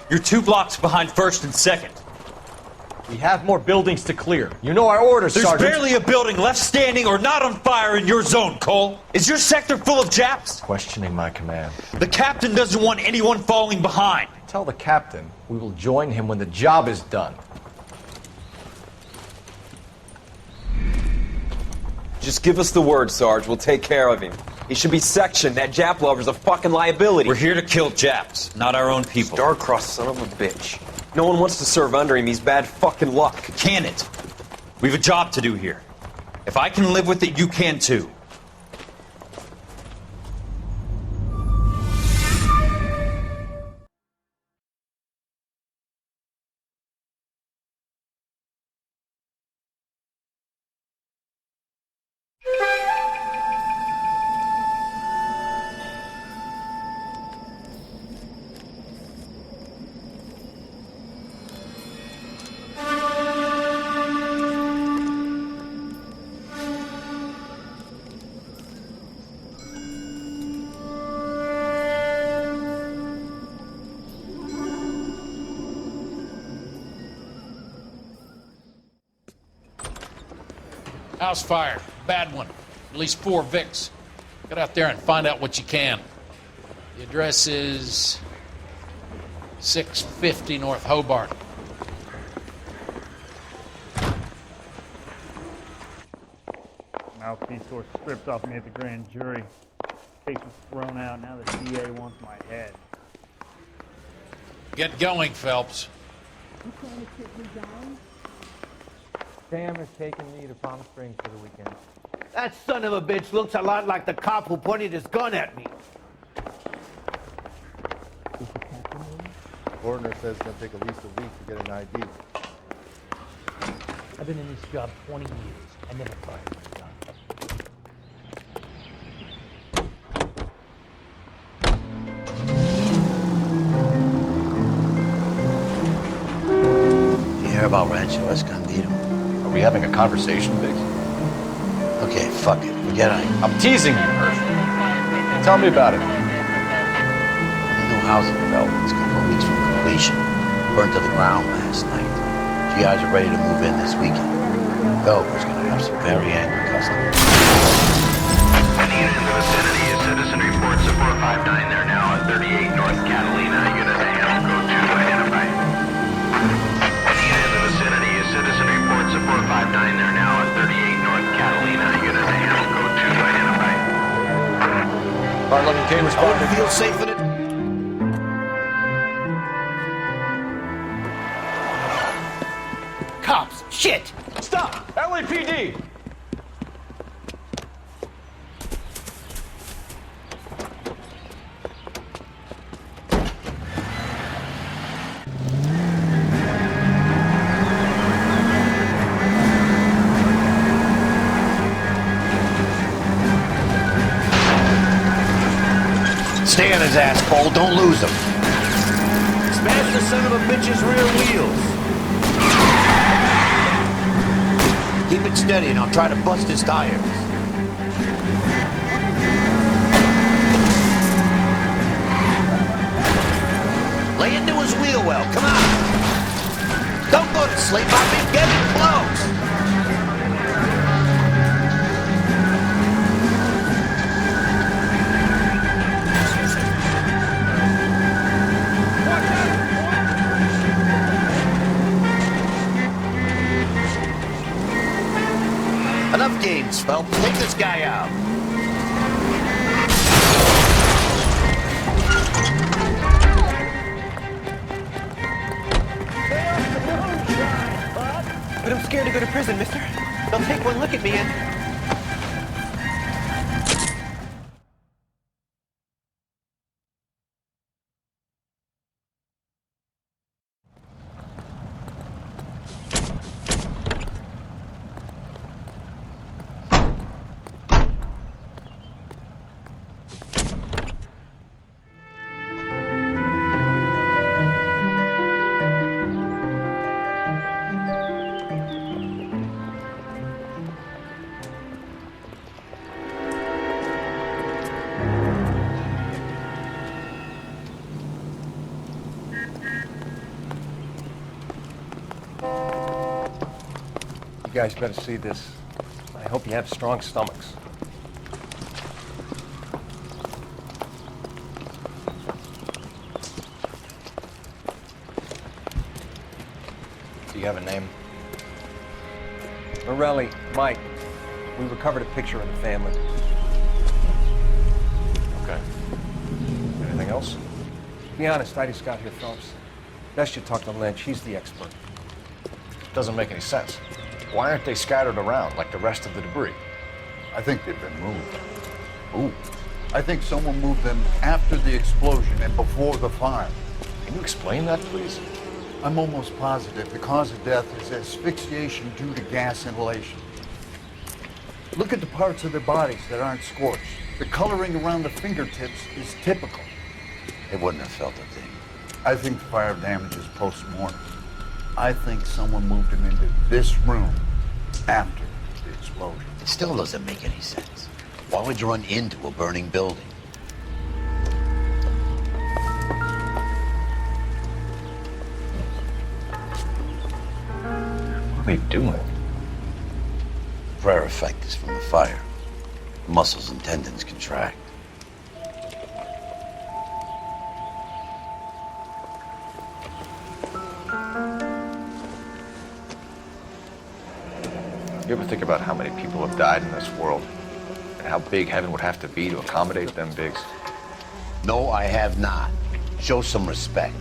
You're 2 blocks behind first and second. We have more buildings to clear. You know our orders, There's Sergeant. barely a building left standing or not on fire in your zone, Cole. Is your sector full of Japs? Questioning my command. The captain doesn't want anyone falling behind. Tell the captain we will join him when the job is done. Just give us the word, Sarge. We'll take care of him. He should be sectioned. That Jap lover's a fucking liability. We're here to kill Japs, not our own people. Star-crossed son of a bitch. No one wants to serve under him. He's bad fucking luck. Can it? We have a job to do here. If I can live with it, you can too. House fire. Bad one. At least 4 Vicks. Get out there and find out what you can. The address is 650 North Hobart. Mouthpiece was stripped off me at the grand jury. Case was thrown out. Now the DA wants my head. Get going, Phelps. You trying to kick me down? Sam is taking me to Palm Springs for the weekend. That son of a bitch looks a lot like the cop who pointed his gun at me. Is the captain in? The coroner says it's going to take at least a week to get an ID. I've been in this job 20 years. I never fired a gun. You hear about Rancho Escondido? Are we having a conversation, Biggs? Okay, fuck it. Forget I... I'm teasing you, Herschel. Tell me about it. The new housing development's a couple of weeks from completion. Burned to the ground last night. GIs are ready to move in this weekend. Developer's gonna have some very angry customers. Any unit in the vicinity, a citizen reports a 459 there now at 38 North Catalina. Unit to handle code 2 to identify. Any unit in the vicinity, a citizen reports a 459 there now at 38 North Catalina. Unit to handle code 2 to identify. Bartlett and Kane responded. Feel safe in it? Cops! Shit! Stop! LAPD! Stay on his ass, Cole. Don't lose him. Smash the son of a bitch's rear wheels. Keep it steady and I'll try to bust his tires. Lay into his wheel well. Come on. Don't go to sleep. I've been getting close. Enough games, Phelps. Take this guy out. But I'm scared to go to prison, mister. They'll take one look at me and... guys better see this. I hope you have strong stomachs. Do you have a name? Morelli, Mike. We recovered a picture of the family. Okay. Anything else? To be honest, I just got here, Phelps. Best you talk to Lynch. He's the expert. Doesn't make any sense. Why aren't they scattered around like the rest of the debris? I think they've been moved. Ooh. I think someone moved them after the explosion and before the fire. Can you explain that, please? I'm almost positive the cause of death is asphyxiation due to gas inhalation. Look at the parts of their bodies that aren't scorched. The coloring around the fingertips is typical. They wouldn't have felt a thing. I think fire damage is post-mortem. I think someone moved him into this room after the explosion. It still doesn't make any sense. Why would you run into a burning building? What are they doing? Prayer effect is from the fire. Muscles and tendons contract. You ever think about how many people have died in this world? And how big heaven would have to be to accommodate them bigs? No, I have not. Show some respect.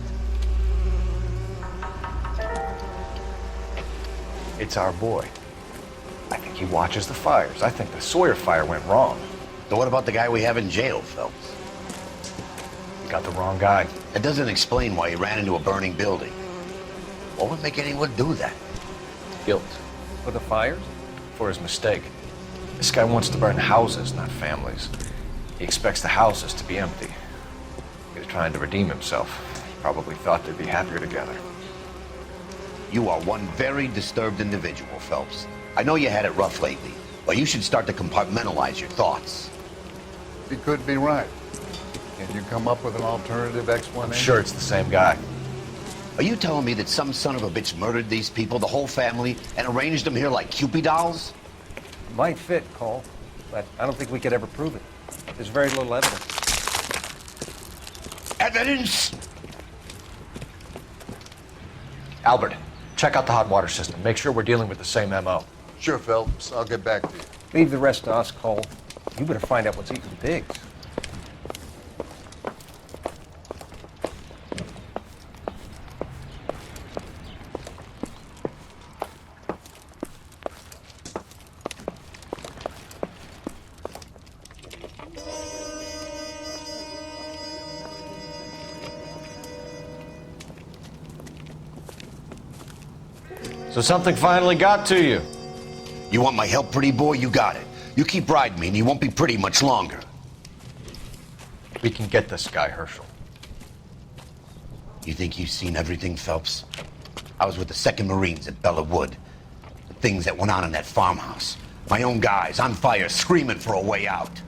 It's our boy. I think he watches the fires. I think the Sawyer fire went wrong. So what about the guy we have in jail, Phelps? You got the wrong guy. That doesn't explain why he ran into a burning building. What would make anyone do that? Guilt. For the fires? For his mistake. This guy wants to burn houses, not families. He expects the houses to be empty. He was trying to redeem himself. He probably thought they'd be happier together. You are one very disturbed individual, Phelps. I know you had it rough lately, but you should start to compartmentalize your thoughts. He could be right. Can you come up with an alternative explanation? I'm sure it's the same guy. Are you telling me that some son of a bitch murdered these people, the whole family, and arranged them here like Cupid dolls? Might fit, Cole, but I don't think we could ever prove it. There's very little evidence. Evidence? Albert, check out the hot water system. Make sure we're dealing with the same MO. Sure, Phelps. I'll get back to you. Leave the rest to us, Cole. You better find out what's eating the pigs. So something finally got to you. You want my help, pretty boy? You got it. You keep riding me and you won't be pretty much longer. We can get this guy, Herschel. You think you've seen everything, Phelps? I was with the 2nd Marines at Bella Wood. The things that went on in that farmhouse. My own guys on fire, screaming for a way out.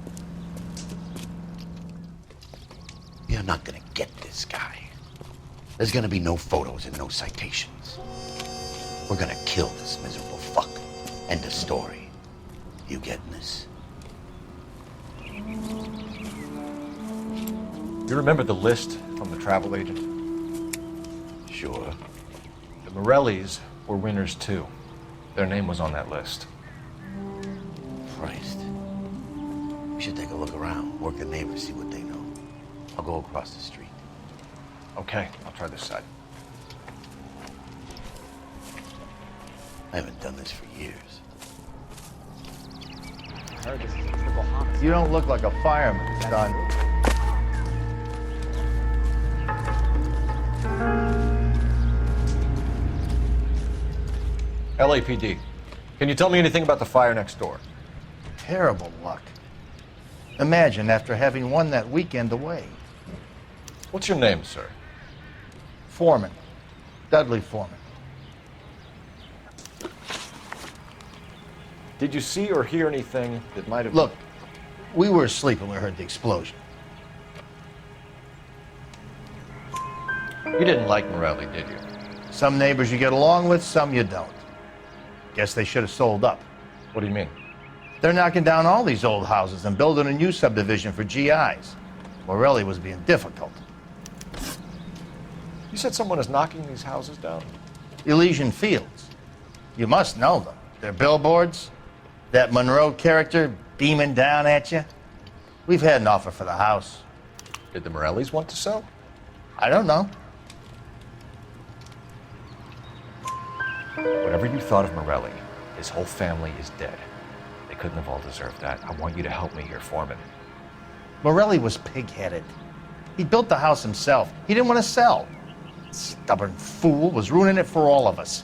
You're not gonna get this guy. There's gonna be no photos and no citations. We're gonna kill this miserable fuck. End of story. You getting this? You remember the list from the travel agent? Sure. The Morellis were winners too. Their name was on that list. Christ. We should take a look around, work the neighbors, see what they know. I'll go across the street. Okay, I'll try this side. I haven't done this for years. I heard this is a triple homicide. You don't look like a fireman, son. LAPD. Can you tell me anything about the fire next door? Terrible luck. Imagine after having won that weekend away. What's your name, sir? Foreman. Dudley Foreman. Did you see or hear anything that might have... Look, we were asleep when we heard the explosion. You didn't like Morelli, did you? Some neighbors you get along with, some you don't. Guess they should have sold up. What do you mean? They're knocking down all these old houses and building a new subdivision for GIs. Morelli was being difficult. You said someone is knocking these houses down? Elysian Fields. You must know them. They're billboards. That Monroe character beaming down at you. We've had an offer for the house. Did the Morellis want to sell? I don't know. Whatever you thought of Morelli, his whole family is dead. They couldn't have all deserved that. I want you to help me here, Foreman. Morelli was pig-headed. He built the house himself. He didn't want to sell. Stubborn fool was ruining it for all of us.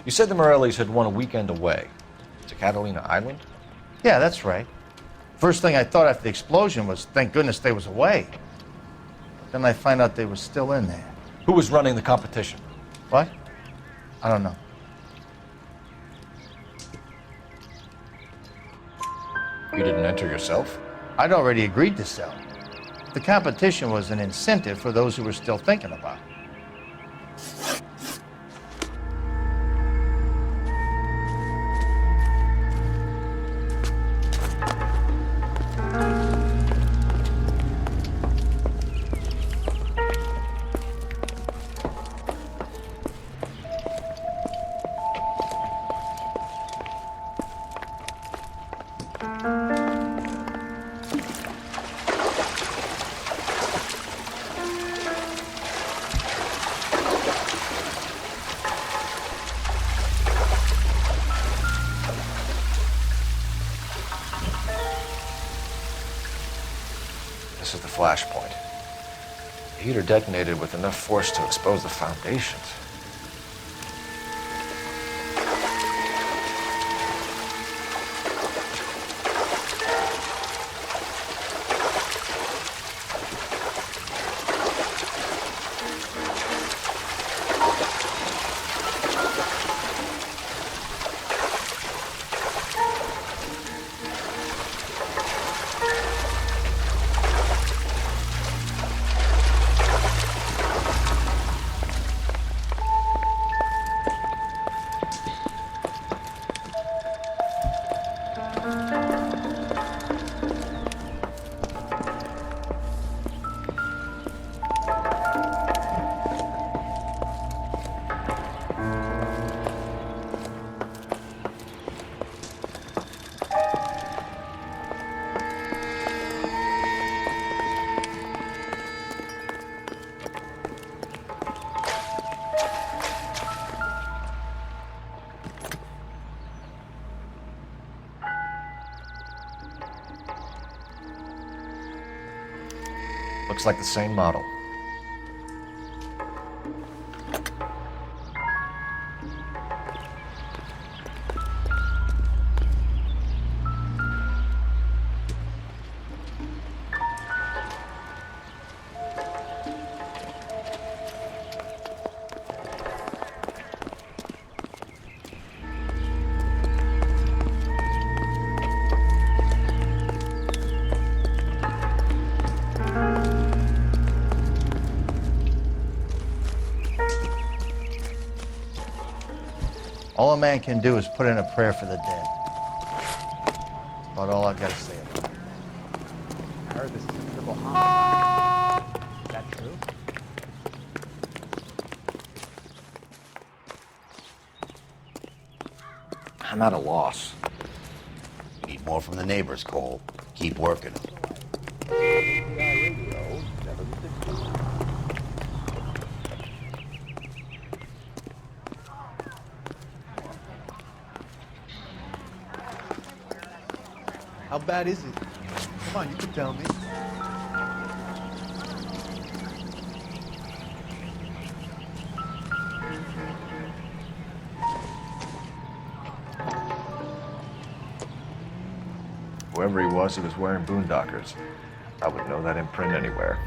You said the Morellis had won a weekend away to Catalina Island? Yeah, that's right. First thing I thought after the explosion was, thank goodness they was away. Then I find out they were still in there. Who was running the competition? What? I don't know. You didn't enter yourself? I'd already agreed to sell. The competition was an incentive for those who were still thinking about it. This is the flashpoint. The heater detonated with enough force to expose the foundations. Looks like the same model. All a man can do is put in a prayer for the dead. That's about all I've got to say about it. I heard this is a triple homicide. Is that true? I'm at a loss. We need more from the neighbors, Cole. Keep working. How bad is it? Come on, you can tell me. Whoever he was wearing boondockers. I would know that imprint anywhere.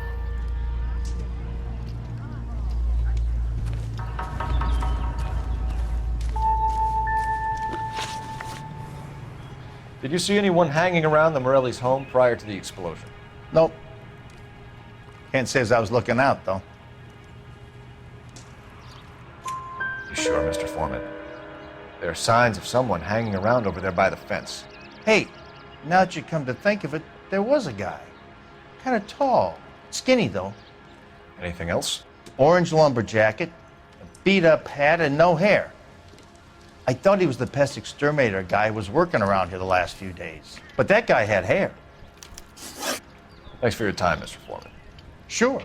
Did you see anyone hanging around the Morelli's home prior to the explosion? Nope. Can't say as I was looking out, though. You sure, Mr. There are signs of someone hanging around over there by the fence. Hey, now that you come to think of it, there was a guy. Kind of tall. Skinny, though. Anything else? Orange lumber jacket, a beat-up hat, and no hair. I thought he was the pest exterminator guy who was working around here the last few days. But that guy had hair. Thanks for your time, Mr. Foreman. Sure.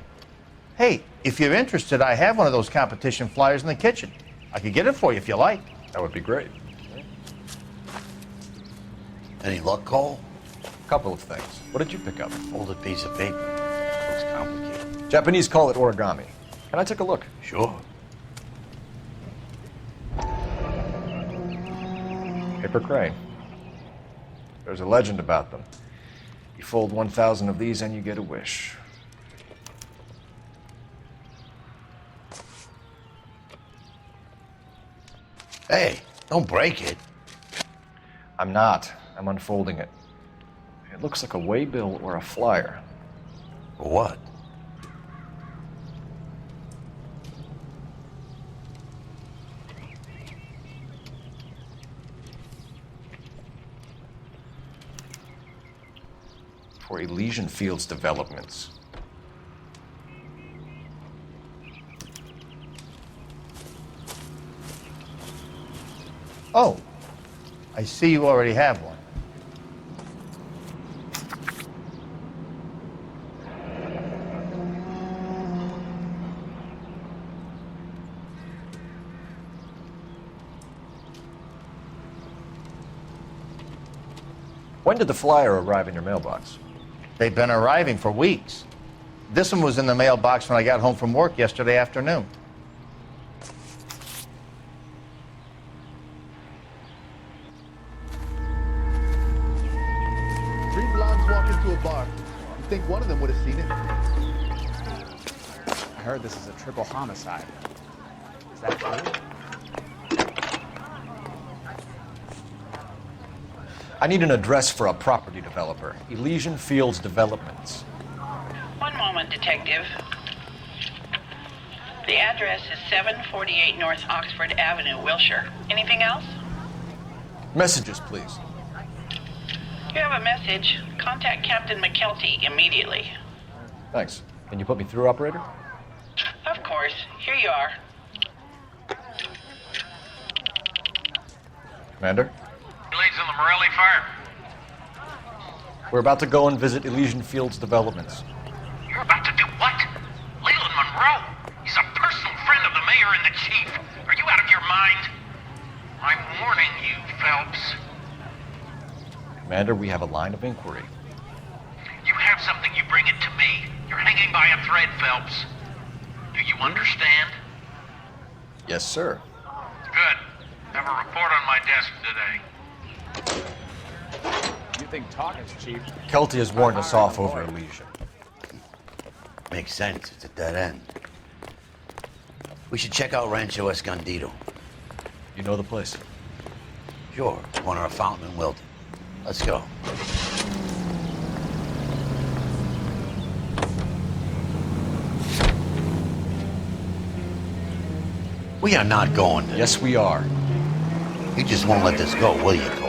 Hey, if you're interested, I have one of those competition flyers in the kitchen. I could get it for you if you like. That would be great. Any luck, Cole? Couple of things. What did you pick up? Folded piece of paper. Looks complicated. Japanese call it origami. Can I take a look? Sure. Paper crane. There's a legend about them. You fold 1,000 of these and you get a wish. Hey, don't break it. I'm not. I'm unfolding it. It looks like a waybill or a flyer. For what? For Elysian Fields developments. Oh, I see you already have one. When did the flyer arrive in your mailbox? They've been arriving for weeks. This one was in the mailbox when I got home from work yesterday afternoon. Three blondes walk into a bar. You think one of them would have seen it? I heard this is a triple homicide. Is that true? I need an address for a property developer. Elysian Fields Developments. One moment, Detective. The address is 748 North Oxford Avenue, Wilshire. Anything else? Messages, please. You have a message. Contact Captain McKelty immediately. Thanks. Can you put me through, operator? Of course. Here you are. Commander? Leads on the Morelli fire. We're about to go and visit Elysian Fields Developments. You're about to do what? Leland Monroe? He's a personal friend of the mayor and the chief. Are you out of your mind? I'm warning you, Phelps. Commander, we have a line of inquiry. You have something, you bring it to me. You're hanging by a thread, Phelps. Do you understand? Yes, sir. Good. Have a report on my desk today. You think talk is cheap? Kelty has warned us off over Elysian. Makes sense. It's a dead end. We should check out Rancho Escondido. You know the place? Sure. Corner of Fountain and Wilton. Let's go. We are not going to. Yes, we are. You just won't let this go, will you, Cole?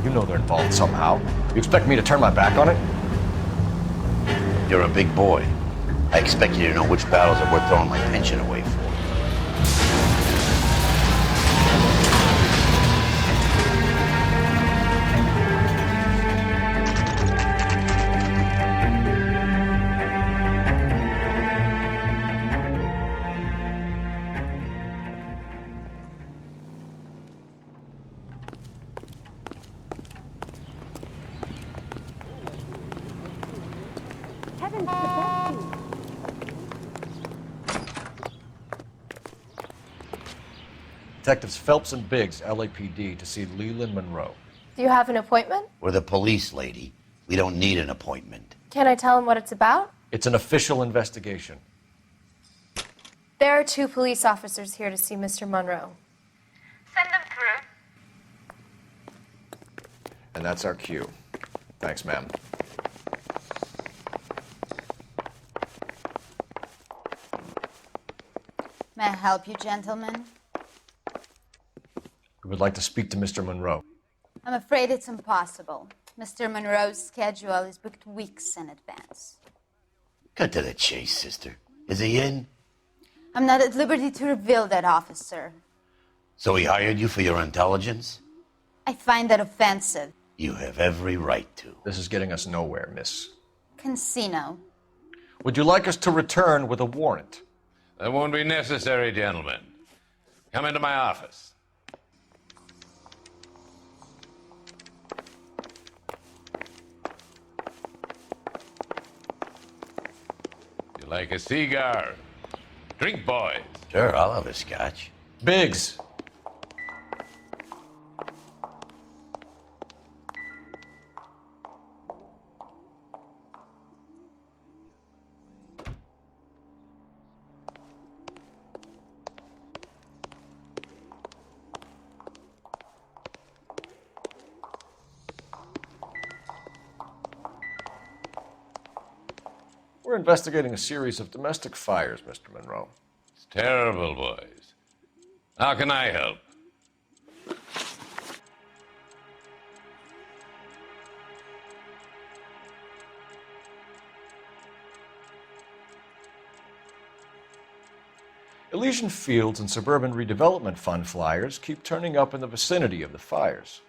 You know they're involved somehow. You expect me to turn my back on it? You're a big boy. I expect you to know which battles are worth throwing my pension away for. Detectives Phelps and Biggs, LAPD, to see Leland Monroe. Do you have an appointment? We're the police, lady. We don't need an appointment. Can I tell him what it's about? It's an official investigation. There are 2 police officers here to see Mr. Monroe. Send them through. And that's our cue. Thanks, ma'am. May I help you, gentlemen? We would like to speak to Mr. Monroe. I'm afraid it's impossible. Mr. Monroe's schedule is booked weeks in advance. Cut to the chase, sister. Is he in? I'm not at liberty to reveal that, officer. So he hired you for your intelligence? I find that offensive. You have every right to. This is getting us nowhere, miss. Casino. Would you like us to return with a warrant? That won't be necessary, gentlemen. Come into my office. You like a cigar? Drink, boys. Sure, I'll have a scotch. Biggs. We're investigating a series of domestic fires, Mr. Monroe. It's terrible, boys. How can I help? Elysian Fields and Suburban Redevelopment Fund flyers keep turning up in the vicinity of the fires.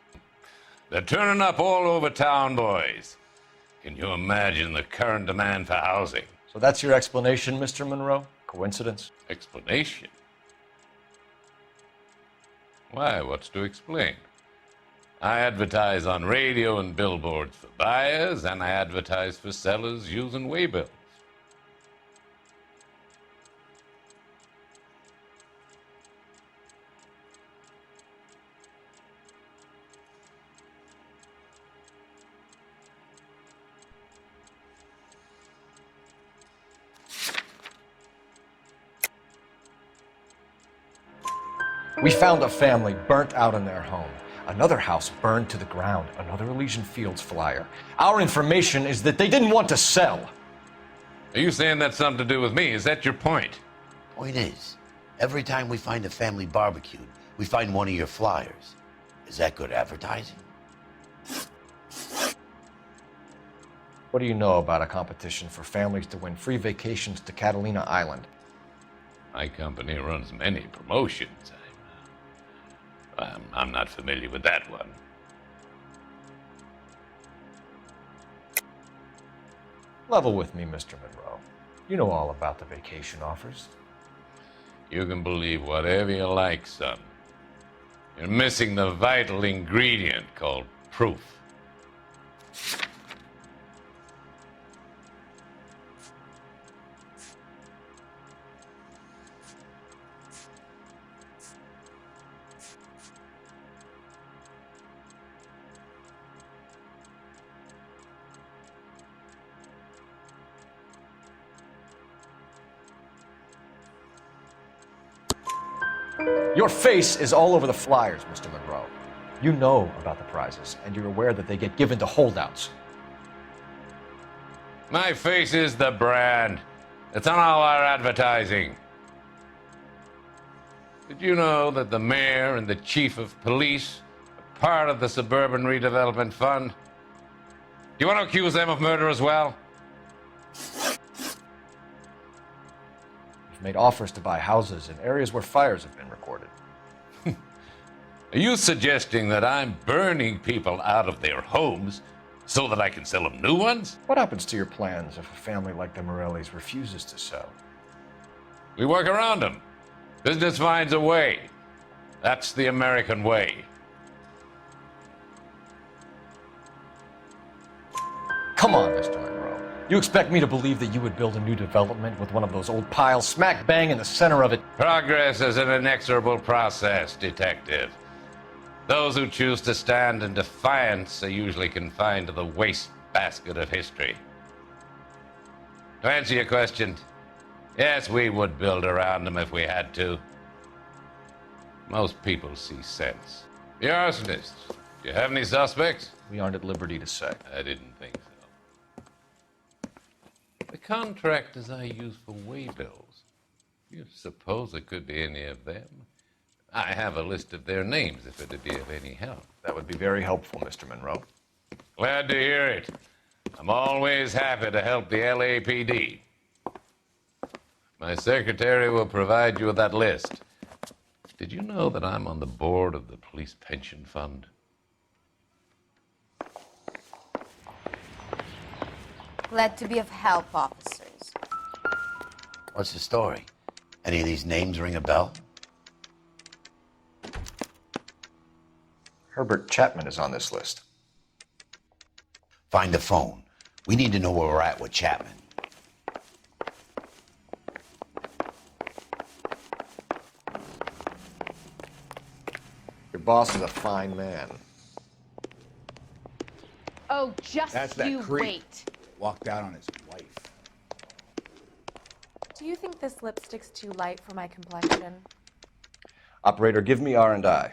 They're turning up all over town, boys. Can you imagine the current demand for housing? So that's your explanation, Mr. Monroe? Coincidence? Explanation? Why, what's to explain? I advertise on radio and billboards for buyers, and I advertise for sellers using waybills. We found a family burnt out in their home. Another house burned to the ground. Another Elysian Fields flyer. Our information is that they didn't want to sell. Are you saying that's something to do with me? Is that your point? Point is, every time we find a family barbecued, we find one of your flyers. Is that good advertising? What do you know about a competition for families to win free vacations to Catalina Island? My company runs many promotions. I'm not familiar with that one. Level with me, Mr. Monroe. You know all about the vacation offers. You can believe whatever you like, son. You're missing the vital ingredient called proof. Your face is all over the flyers, Mr. Monroe. You know about the prizes, and you're aware that they get given to holdouts. My face is the brand. It's on all our advertising. Did you know that the mayor and the chief of police are part of the Suburban Redevelopment Fund? Do you want to accuse them of murder as well? You've made offers to buy houses in areas where fires have been recorded. Are you suggesting that I'm burning people out of their homes so that I can sell them new ones? What happens to your plans if a family like the Morellis refuses to sell? We work around them. Business finds a way. That's the American way. Come on, Mr. Monroe. You expect me to believe that you would build a new development with one of those old piles smack bang in the center of it? Progress is an inexorable process, detective. Those who choose to stand in defiance are usually confined to the wastebasket of history. To answer your question, yes, we would build around them if we had to. Most people see sense. The arsonists, do you have any suspects? We aren't at liberty to say. I didn't think so. The contractors I use for waybills, you suppose it could be any of them? I have a list of their names, if it'd be of any help. That would be very helpful, Mr. Monroe. Glad to hear it. I'm always happy to help the LAPD. My secretary will provide you with that list. Did you know that I'm on the board of the Police Pension Fund? Glad to be of help, officers. What's the story? Any of these names ring a bell? Herbert Chapman is on this list. Find the phone. We need to know where we're at with Chapman. Your boss is a fine man. Oh, just That's that you creep. wait. Walked out on his wife. Do you think this lipstick's too light for my complexion? Operator, give me R&I.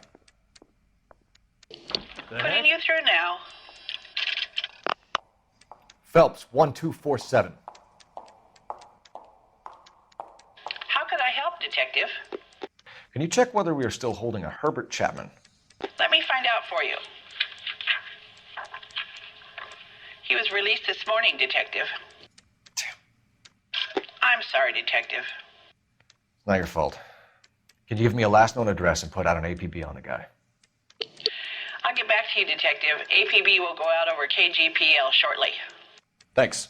Putting you through now. Phelps, 1247. How could I help, Detective? Can you check whether we are still holding a Herbert Chapman? Let me find out for you. He was released this morning, Detective. I'm sorry, Detective. It's not your fault. Can you give me a last known address and put out an APB on the guy? I'll get back to you, Detective. APB will go out over KGPL shortly. Thanks.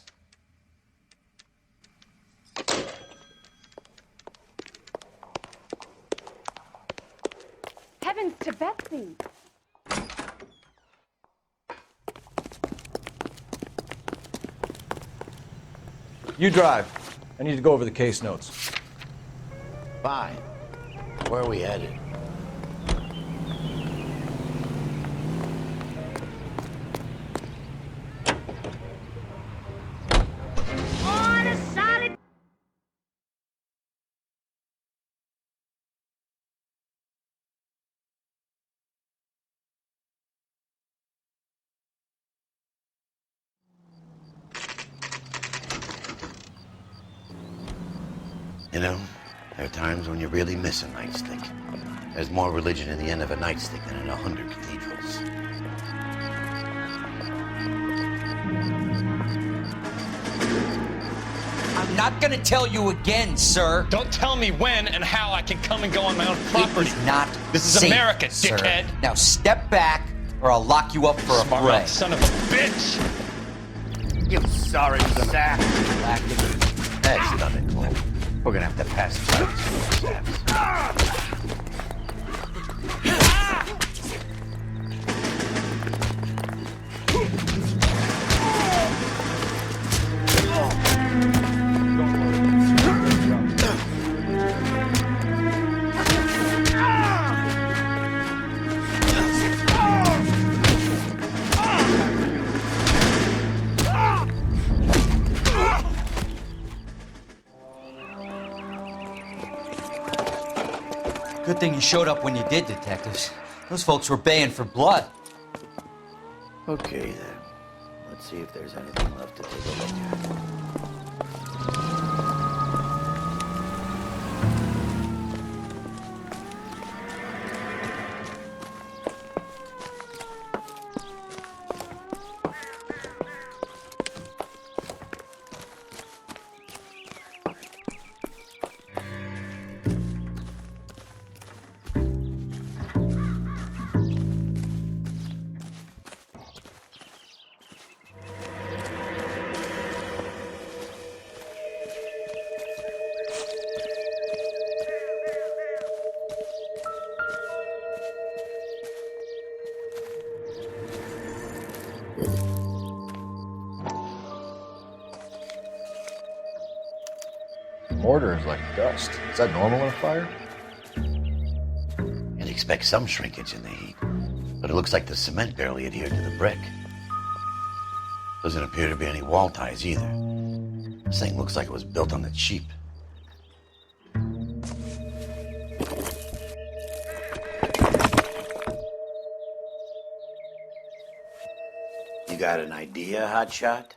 Heavens to Betsy. You drive. I need to go over the case notes. Fine. Where are we headed? On a solid. You know, there are times when you really miss a nightstick. There's more religion in the end of a nightstick than in 100 cathedrals. I'm not gonna tell you again, sir. Don't tell me when and how I can come and go on my own property. It is not This is safe, America, sir. dickhead. Now step back, or I'll lock you up for a Smart fray. mouth son of a bitch! You sorry sack. That's nothing, Cole. We're gonna have to pass it by these saps. Good thing you showed up when you did, detectives. Those folks were baying for blood. Okay, then. Let's see if there's anything left to take a look at. Mortar is like dust. Is that normal in a fire? You'd expect some shrinkage in the heat, but it looks like the cement barely adhered to the brick. Doesn't appear to be any wall ties either. This thing looks like it was built on the cheap. You got an idea, Hotshot?